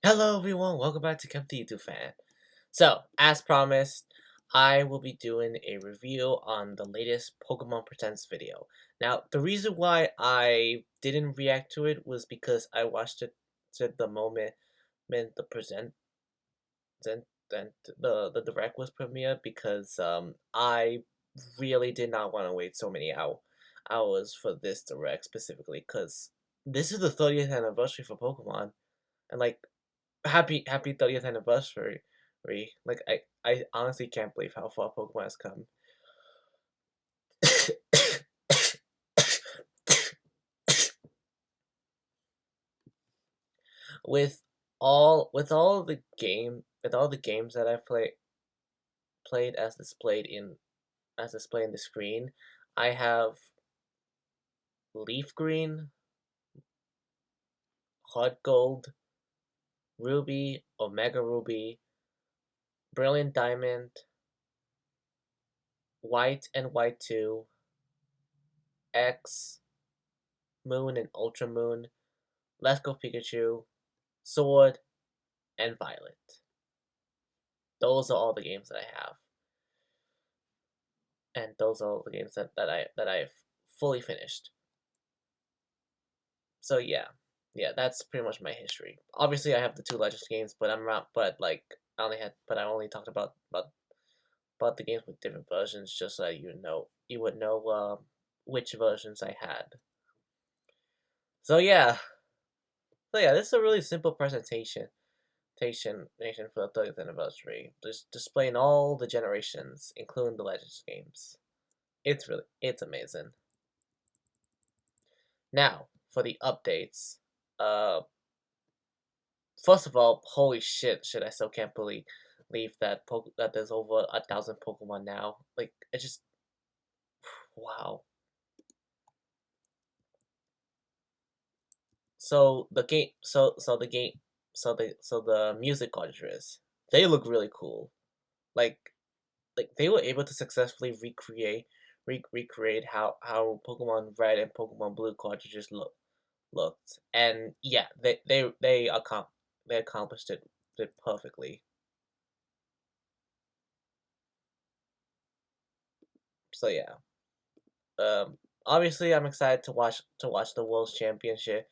Hello everyone, welcome back to Come to YouTube Fan. So, as promised, I will be doing a review on the latest Pokemon Presents video. Now, the reason why I didn't react to it was because I watched it at the moment when the then the direct was premiered because I really did not want to wait so many hours for this direct specifically because this is the 30th anniversary for Pokemon and like happy 30th anniversary. Like I honestly can't believe how far Pokemon has come. With all the games that I've played as displayed in the screen, I have Leaf Green, Heart Gold, Ruby, Omega Ruby, Brilliant Diamond, White and White 2, X, Moon and Ultra Moon, Let's Go Pikachu, Sword, and Violet. Those are all the games that I have, and those are all the games that I've fully finished. So yeah, that's pretty much my history. Obviously, I have the two Legends games, but I'm not. But like, I only talked about the games with different versions, just so that you would know which versions I had. So yeah, this is a really simple presentation. Nation for the 30th anniversary, just displaying all the generations, including the Legends games. It's amazing. Now, for the updates. Uh, First of all, holy shit, I still can't believe that there's over 1,000 Pokemon now. Like, it just, wow. So the game, so the game, so the music cartridges, they look really cool. Like, they were able to successfully recreate how Pokemon Red and Pokemon Blue cartridges looked, and yeah, they accomplished it perfectly. So yeah, obviously I'm excited to watch the World's Championship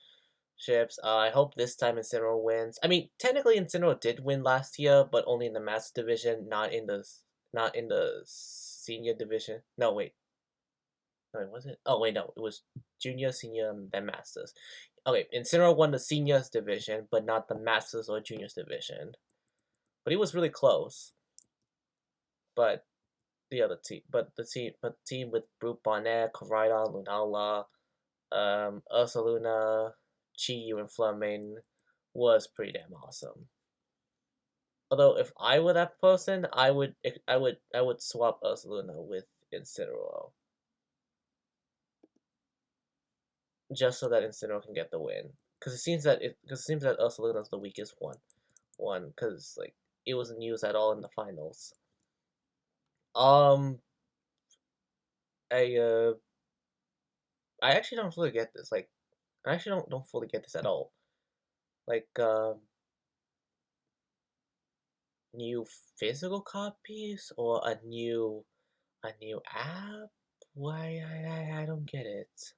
ships. I hope this time Incineroar wins. I mean, technically Incineroar did win last year, but only in the Master Division, not in the Senior Division. No, wait. No, was it? Oh, wait, no. It was Junior, Senior, and then Masters. Okay, Incineroar won the Seniors Division, but not the Masters or Juniors Division. But he was really close. But the team with Brute Barnett, Koraidon, Lunala, Ursaluna, Chi-Yu, and Fleming was pretty damn awesome. Although if I were that person, I would swap Ursaluna with Incineroar. Just so that Incineroar can get the win. Because it seems that Ursaluna is the weakest one, because like it wasn't used at all in the finals. Um I I actually don't fully get this. Like I actually don't fully get this at all. Like new physical copies or a new app? Why I don't get it.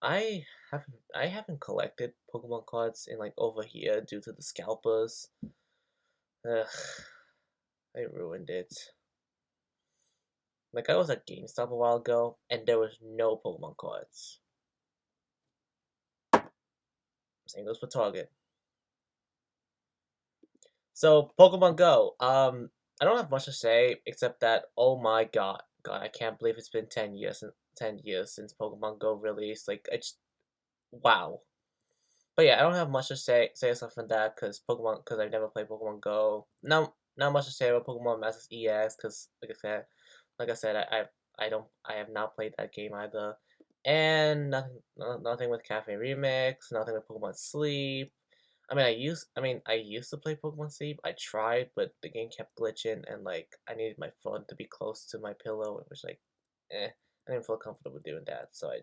I haven't collected Pokemon cards in like over here due to the scalpers. Ugh, I ruined it. Like I was at GameStop a while ago and there was no Pokemon cards. Same goes for Target. So Pokemon Go. I don't have much to say except that oh my god, I can't believe it's been 10 years since Pokemon Go released. Like it's wow. But yeah, I don't have much to say aside from that because I've never played Pokemon Go. Not much to say about Pokemon Masters EX because like I said, I have not played that game either, and nothing with Cafe Remix, nothing with Pokemon Sleep. I used to play Pokemon Sleep. I tried, but the game kept glitching, and like I needed my phone to be close to my pillow. It was like, I didn't feel comfortable doing that, so I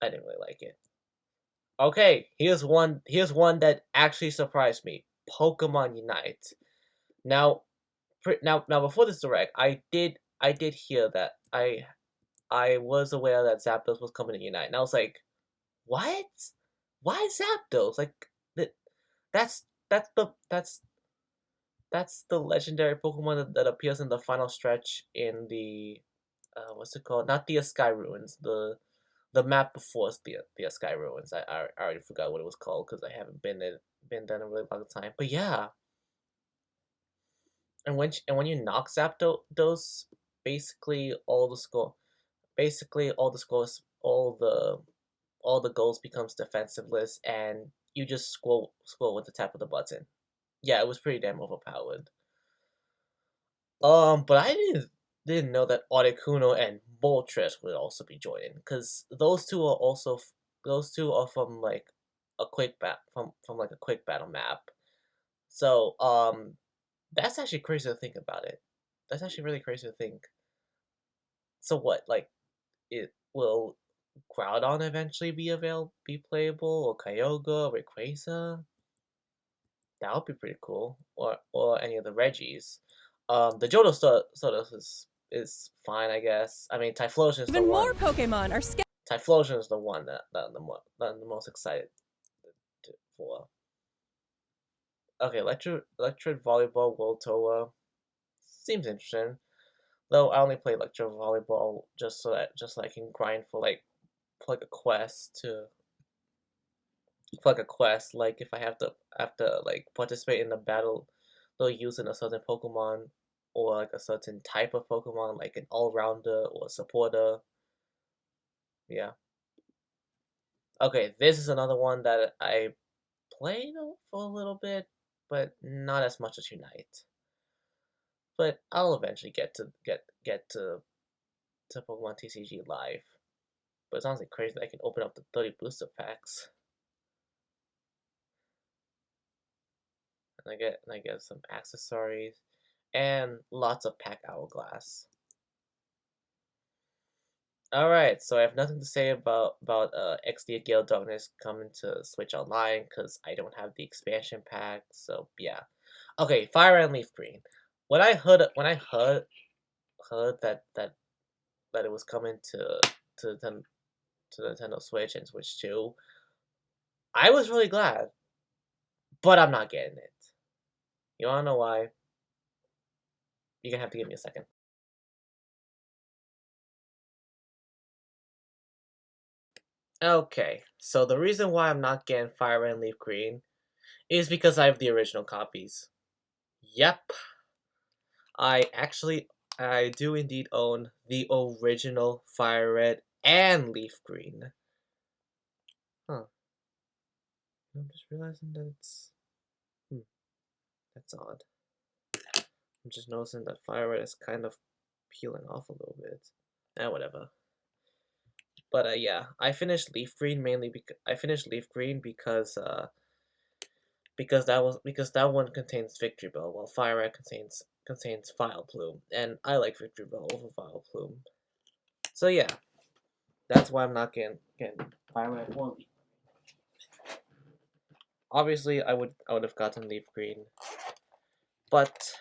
didn't really like it. Okay, here's one. Here's one that actually surprised me. Pokemon Unite. Now, now before this direct, I did hear that I was aware that Zapdos was coming to Unite, and I was like, what? Why Zapdos? Like that that's the legendary Pokemon that appears in the final stretch in the what's it called? Not the Sky Ruins, the map before the Sky Ruins. I already forgot what it was called because I haven't been there in a really long time. But yeah, and when you knock Zapdos, basically all the score, basically all the goals becomes defensiveless, and you just score with the tap of the button. Yeah, it was pretty damn overpowered. But I didn't know that Articuno and Moltres would also be joining, because those two are from like a from like a quick battle map. So that's actually crazy to think about it. That's actually really crazy to think. So what, like, it will Groudon eventually be playable, or Kyogre, or Rayquaza? That would be pretty cool. Or any of the Reggies. The Johto Stardust is fine, I guess. I mean, Typhlosion is the Even one. more Pokemon are scared. Typhlosion is the one that I'm the most excited for. Okay, Electric Volleyball World Tour seems interesting. Though I only play Electric Volleyball just so I can grind for like a quest to for like a quest. Like if I have to like participate in the battle, they'll use in a certain Pokemon, or like a certain type of Pokemon, like an all rounder or a supporter. Yeah. Okay, this is another one that I played for a little bit, but not as much as Unite. But I'll eventually get to Pokemon TCG Live. But it sounds like crazy that I can open up the 30 booster packs. And I get some accessories and lots of pack hourglass. Alright, so I have nothing to say about XD Gale Darkness coming to Switch Online because I don't have the expansion pack. So yeah. Okay, Fire and Leaf Green. When I heard that it was coming to to Nintendo Switch and Switch 2, I was really glad, but I'm not getting it. You wanna know why? You're gonna have to give me a second. Okay, so the reason why I'm not getting Fire Red and Leaf Green is because I have the original copies. Yep, I do indeed own the original Fire Red and Leaf Green. Huh. I'm just realizing that that's odd. I'm just noticing that Fire Red is kind of peeling off a little bit. Whatever. But yeah, I finished Leaf Green mainly because because that one contains Victory Bell, while Fire Red contains File Plume, and I like Victory Bell over File Plume. So yeah, that's why I'm not getting Fire Red or Leaf. Obviously, I would have gotten Leaf Green, but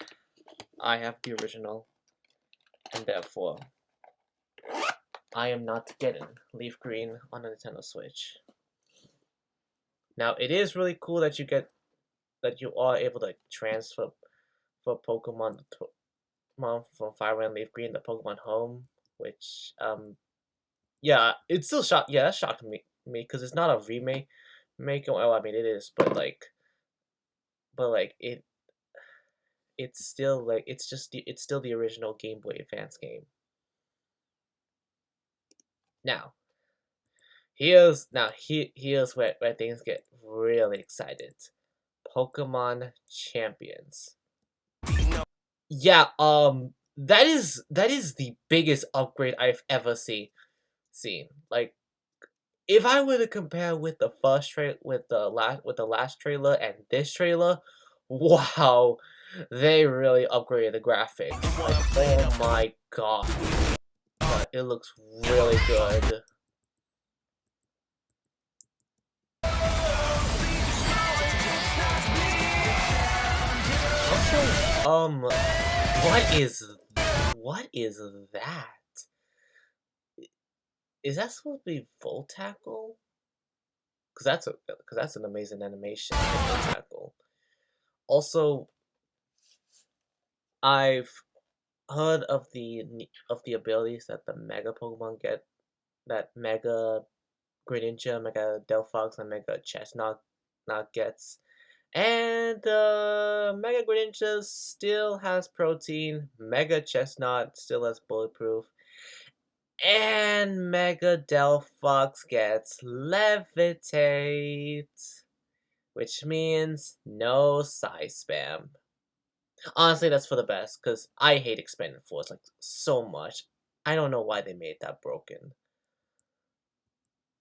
I have the original, and therefore I am not getting Leaf Green on the Nintendo Switch. Now it is really cool that you are able to transfer for Pokemon from Fire Red and Leaf Green to Pokemon Home, which yeah, it's still shocked. Yeah, that shocked me because it's not a remake. Well, I mean it is, but like it's still like it's still the original Game Boy Advance game. Now here's where things get really excited. Pokemon Champions. Yeah, that is the biggest upgrade I've ever seen. Like, if I were to compare with the first with the last trailer and this trailer, wow, they really upgraded the graphics. Like, oh my god, it looks really good. what is that? Is that supposed to be Volt Tackle? Cause that's an amazing animation. Volt Tackle. Also, I've heard of the abilities that the Mega Pokemon get. That Mega Greninja, Mega Delphox, and Mega Chestnut not gets. And Mega Greninja still has protein. Mega Chestnut still has bulletproof. And Mega Delphox gets Levitate. Which means no size spam. Honestly, that's for the best, because I hate Expanded Force like so much. I don't know why they made that broken.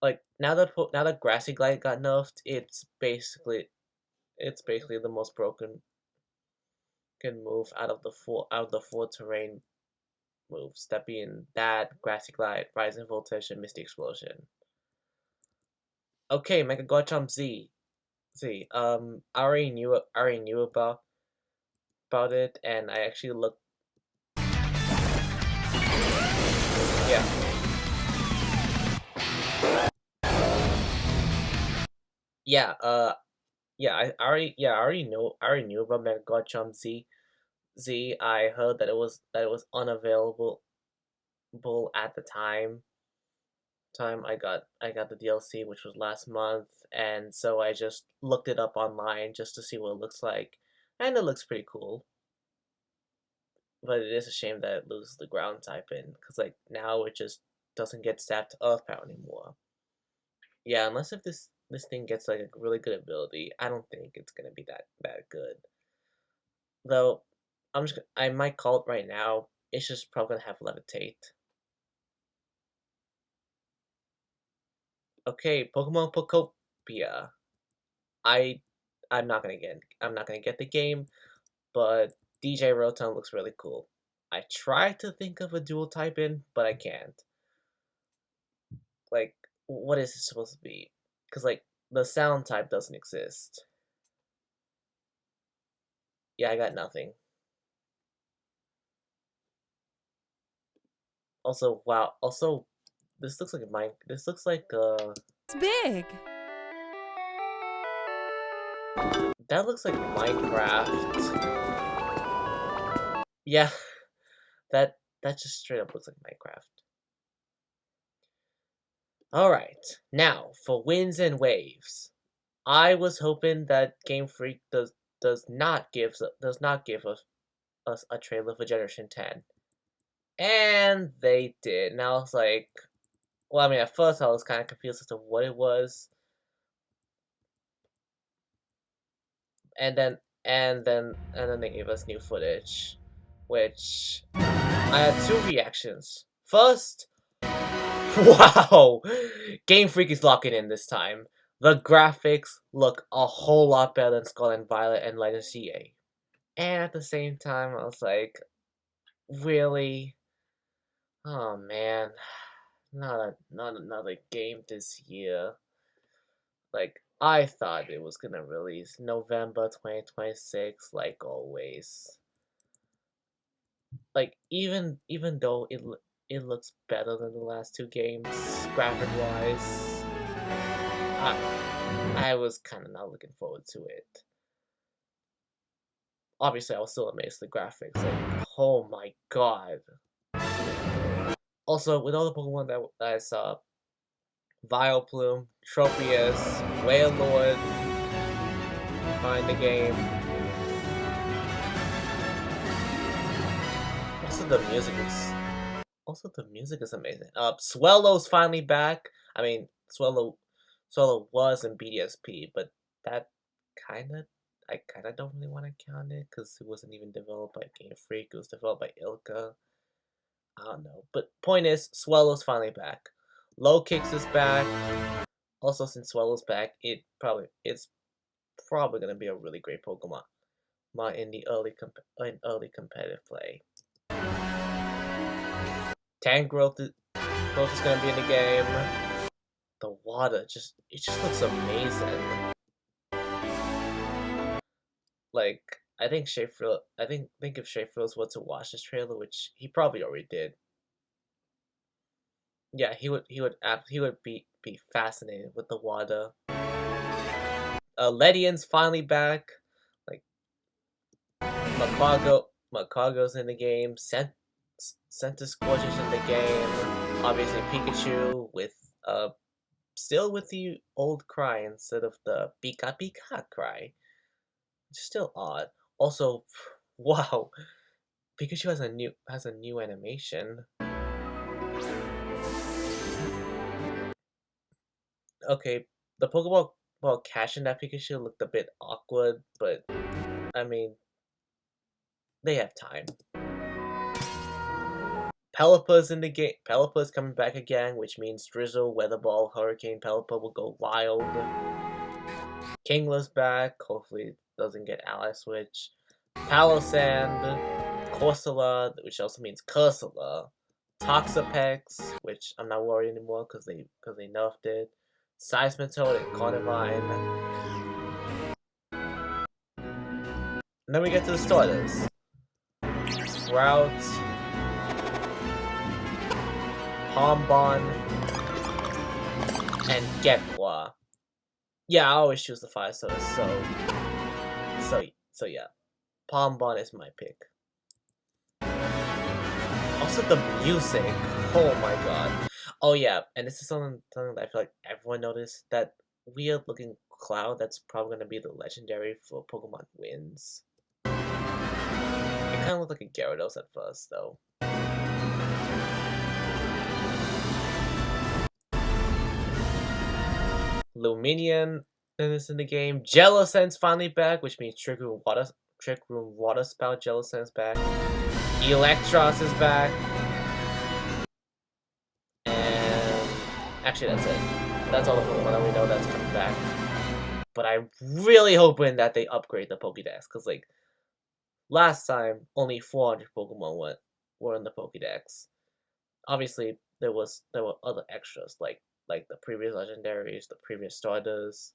Like now that Grassy Glide got nerfed, it's basically the most broken can move out of the four terrain moves. That being that, Grassy Glide, Rising Voltage, and Misty Explosion. Okay, Mega Garchomp Z. I already knew about it, and I actually looked. Yeah. Yeah, I already knew about Mega Garchomp Z. I heard that it was unavailable at the time. I got the DLC, which was last month, and so I just looked it up online just to see what it looks like, and it looks pretty cool. But it is a shame that it loses the ground type in, because like now it just doesn't get stabbed to Earth Power anymore. Yeah, unless if this thing gets like a really good ability, I don't think it's gonna be that good. Though I might call it right now. It's just probably gonna have Levitate. Okay, Pokemon Pokopia. I'm not gonna get the game, but DJ Rotom looks really cool. I tried to think of a dual type in, but I can't. Like, what is it supposed to be? Because like the sound type doesn't exist. Yeah, I got nothing. Also, wow. Also, this looks like mine. This looks like It's big. That looks like Minecraft. Yeah, that just straight up looks like Minecraft. All right, now for wins and waves. I was hoping that Game Freak does not give us a trailer for Generation 10, and they did. And I was like, well, I mean, at first I was kind of confused as to what it was, and then they gave us new footage, which I had two reactions. First, wow, Game Freak is locking in this time. The graphics look a whole lot better than Scarlet Violet and Legend CA. And at the same time, I was like, really? Oh man, not another game this year. Like, I thought it was gonna release November 2026, like always. Like, even though it looks better than the last two games, graphic wise, I was kind of not looking forward to it. Obviously, I was still amazed at the graphics. Like, oh my god. Also, with all the Pokemon that I saw, Vileplume, Tropius, Wailord are in the game. Also the music is amazing. Swellow's finally back. I mean, Swellow was in BDSP, but that I kinda don't really want to count it because it wasn't even developed by Game Freak. It was developed by Ilka. I don't know. But point is, Swellow's finally back. Low Kicks is back. Also, since Swellow's back, it's probably gonna be a really great Pokemon in the early competitive play. Tank growth is gonna be in the game. The water it just looks amazing. Like, I think if Sheffield were to watch this trailer, which he probably already did, yeah, he would be fascinated with the water. Ledian's finally back. Like Macago's in the game. Center Scorcher's in the game. Obviously Pikachu with still with the old cry instead of the Pika Pika cry. It's still odd. Also, wow, Pikachu has a new animation. Okay, the Pokeball catching that Pikachu looked a bit awkward, but I mean, they have time. Pelipper's in the game. Pelipper's coming back again, which means Drizzle, Weather Ball, Hurricane, Pelipper will go wild. Kingler's back. Hopefully it doesn't get ally switch. Palossand, Corsola, which also means Cursula. Toxapex, which I'm not worried anymore because they nerfed it. Seismitoad and Carnivine. And then we get to the starters. Sprout, Pombon, and Gekwa. Yeah, I always choose the fire starters, so yeah. Pombon is my pick. Also the music. Oh my god. Oh yeah, and this is something that I feel like everyone noticed, that weird looking cloud that's probably gonna be the legendary for Pokemon Wins. It kinda looked like a Gyarados at first though. Luminion is in the game. Jellicent's finally back, which means Trick Room Water Spout Jellicent's back. Electros is back. And actually that's it. That's all the Pokemon that we know that's coming back. But I'm really hoping that they upgrade the Pokédex, because like last time only 400 Pokemon were in the Pokédex. Obviously there were other extras like the previous legendaries, the previous starters,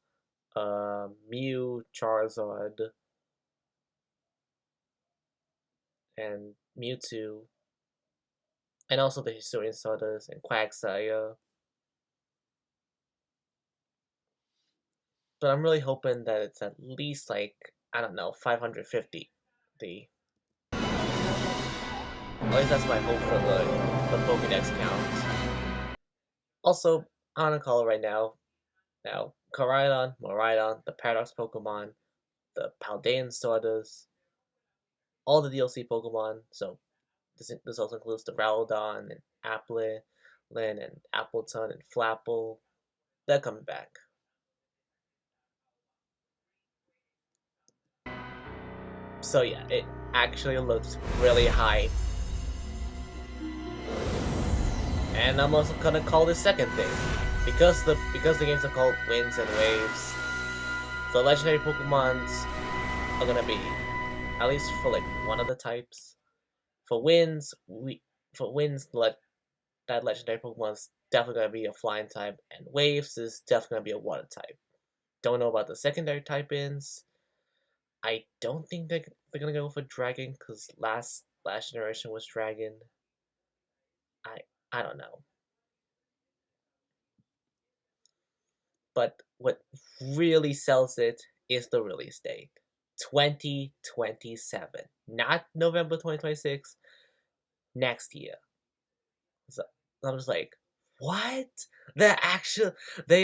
Mew, Charizard, and Mewtwo, and also the Historian starters and Quagsire. But I'm really hoping that it's at least like, I don't know, 550. At least that's my hope for the Pokédex count. Also, I'm gonna call it right now. Now, Koraidon, Miraidon, the Paradox Pokemon, the Paldean starters, all the DLC Pokemon. So this also includes the Rowdon and Applin and Appleton and Flapple. They're coming back. So yeah, it actually looks really high. And I'm also gonna call this second thing. Because the games are called Winds and Waves, the legendary Pokemons are gonna be, at least for like one of the types. For Winds, that legendary Pokemon is definitely gonna be a flying type, and Waves is definitely gonna be a water type. Don't know about the secondary type-ins. I don't think they're gonna go for Dragon, because last generation was Dragon. I don't know. But what really sells it is the release date. 2027. Not November 2026. Next year. So I'm just like, what? They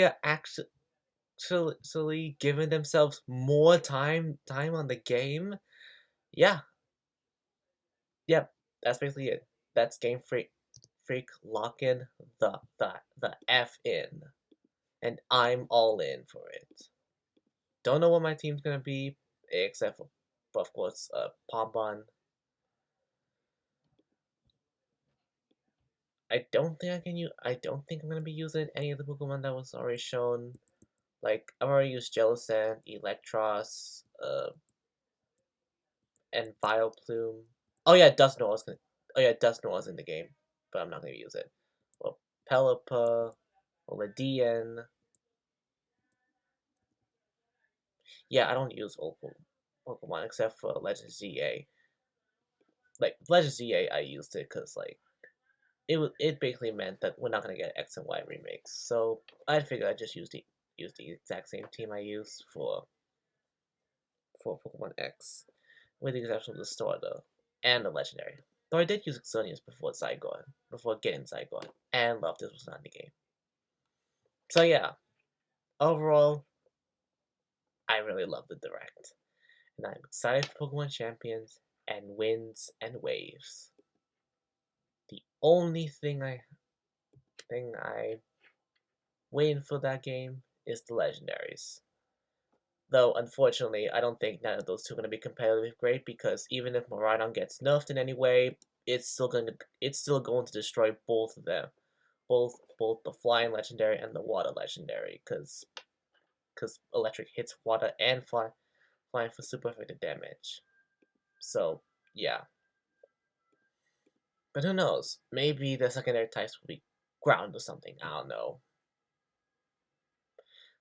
are actually giving themselves more time on the game? Yeah. Yep. That's basically it. That's Game Freak locking the F in. And I'm all in for it. Don't know what my team's gonna be, except for, of course, Pombon. I don't think I'm gonna be using any of the Pokemon that was already shown. Like, I've already used Jellicent, Electros, and Vileplume. Oh yeah, Dusknoir's in the game, but I'm not gonna use it. Well, Pelipper, Ledian. Yeah, I don't use old Pokemon. Pokemon except for Legend ZA. Like Legend ZA, I used it because like it basically meant that we're not gonna get X and Y remakes. So I figured I'd just use the exact same team I used for Pokemon X, with the exception of the starter and the legendary. Though I did use Xerneas before getting Zygon, and Loftus was not in the game. So yeah, overall, I really love the Direct, and I'm excited for Pokemon Champions and Winds and Waves. The only thing I waiting for that game is the legendaries. Though, unfortunately, I don't think none of those two are going to be competitively great because even if Miraidon gets nerfed in any way, it's still going to destroy both of them, both the flying legendary and the water legendary, because electric hits water and flying for super effective damage. So yeah, but who knows? Maybe the secondary types will be ground or something. I don't know.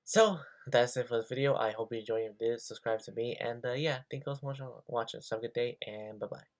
So that's it for this video. I hope you enjoyed this. Subscribe to me, and yeah, thank you so much for watching. So have a good day, and bye bye.